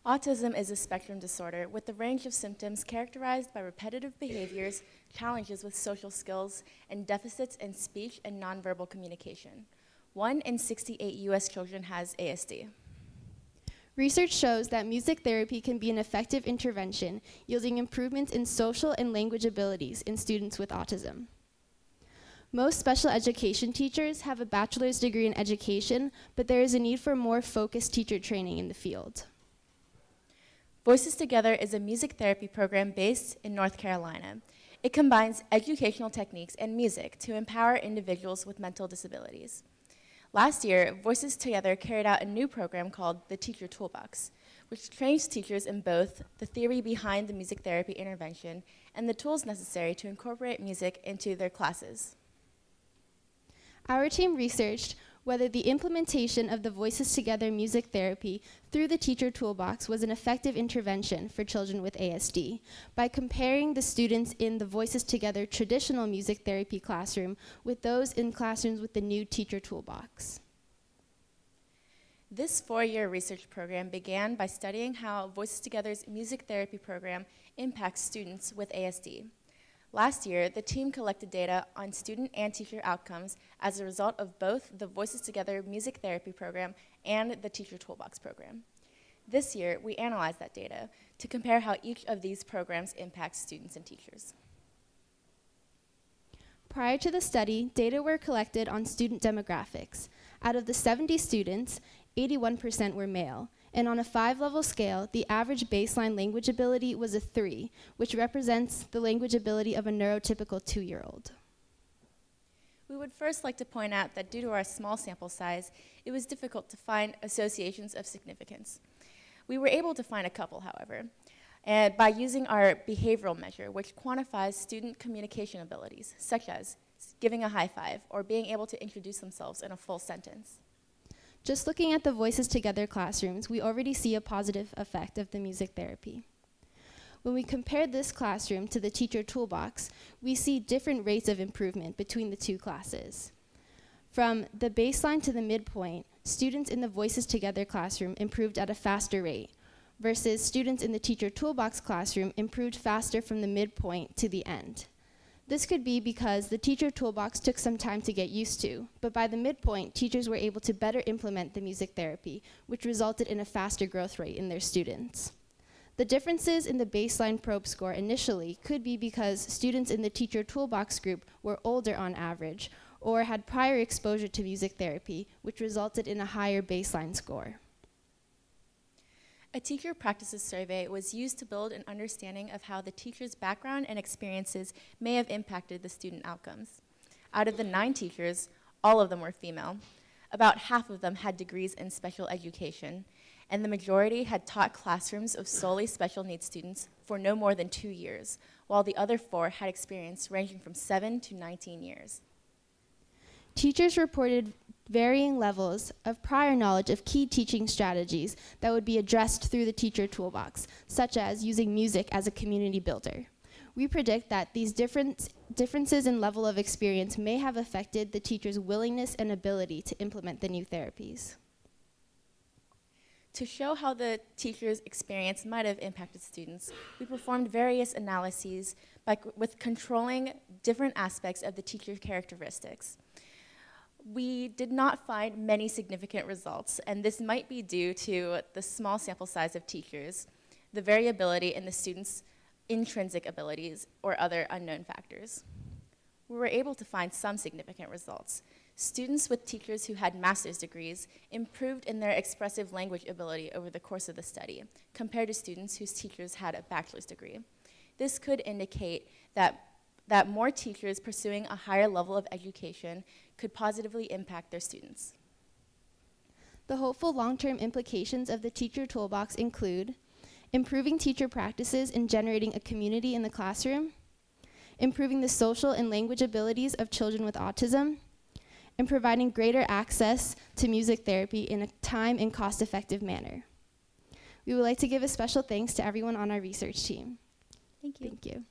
Autism is a spectrum disorder with a range of symptoms characterized by repetitive behaviors, challenges with social skills, and deficits in speech and nonverbal communication. 1 in 68 US children has ASD. Research shows that music therapy can be an effective intervention, yielding improvements in social and language abilities in students with autism. Most special education teachers have a bachelor's degree in education, but there is a need for more focused teacher training in the field. Voices Together is a music therapy program based in North Carolina. It combines educational techniques and music to empower individuals with mental disabilities. Last year, Voices Together carried out a new program called the Teacher Toolbox, which trains teachers in both the theory behind the music therapy intervention and the tools necessary to incorporate music into their classes. Our team researched whether the implementation of the Voices Together music therapy through the Teacher Toolbox was an effective intervention for children with ASD by comparing the students in the Voices Together traditional music therapy classroom with those in classrooms with the new Teacher Toolbox. This 4-year research program began by studying how Voices Together's music therapy program impacts students with ASD. Last year, the team collected data on student and teacher outcomes as a result of both the Voices Together music therapy program and the Teacher Toolbox program. This year, we analyzed that data to compare how each of these programs impacts students and teachers. Prior to the study, data were collected on student demographics. Out of the 70 students, 81% were male, and on a 5-level scale, the average baseline language ability was a 3, which represents the language ability of a neurotypical 2-year-old. We would first like to point out that due to our small sample size, it was difficult to find associations of significance. We were able to find a couple, however, and by using our behavioral measure, which quantifies student communication abilities, such as giving a high five or being able to introduce themselves in a full sentence. Just looking at the Voices Together classrooms, we already see a positive effect of the music therapy. When we compare this classroom to the Teacher Toolbox, we see different rates of improvement between the two classes. From the baseline to the midpoint, students in the Voices Together classroom improved at a faster rate, versus students in the Teacher Toolbox classroom improved faster from the midpoint to the end. This could be because the Teacher Toolbox took some time to get used to, but by the midpoint, teachers were able to better implement the music therapy, which resulted in a faster growth rate in their students. The differences in the baseline probe score initially could be because students in the Teacher Toolbox group were older on average, or had prior exposure to music therapy, which resulted in a higher baseline score. A teacher practices survey was used to build an understanding of how the teacher's background and experiences may have impacted the student outcomes. Out of the 9 teachers, all of them were female. About half of them had degrees in special education, and the majority had taught classrooms of solely special needs students for no more than 2 years, while the other 4 had experience ranging from 7 to 19 years. Teachers reported varying levels of prior knowledge of key teaching strategies that would be addressed through the Teacher Toolbox, such as using music as a community builder. We predict that these differences in level of experience may have affected the teacher's willingness and ability to implement the new therapies. To show how the teacher's experience might have impacted students, we performed various analyses with controlling different aspects of the teacher's characteristics. We did not find many significant results, and this might be due to the small sample size of teachers, the variability in the students' intrinsic abilities, or other unknown factors. We were able to find some significant results. Students with teachers who had master's degrees improved in their expressive language ability over the course of the study, compared to students whose teachers had a bachelor's degree. This could indicate that more teachers pursuing a higher level of education could positively impact their students. The hopeful long-term implications of the Teacher Toolbox include improving teacher practices in generating a community in the classroom, improving the social and language abilities of children with autism, and providing greater access to music therapy in a time and cost-effective manner. We would like to give a special thanks to everyone on our research team. Thank you. Thank you.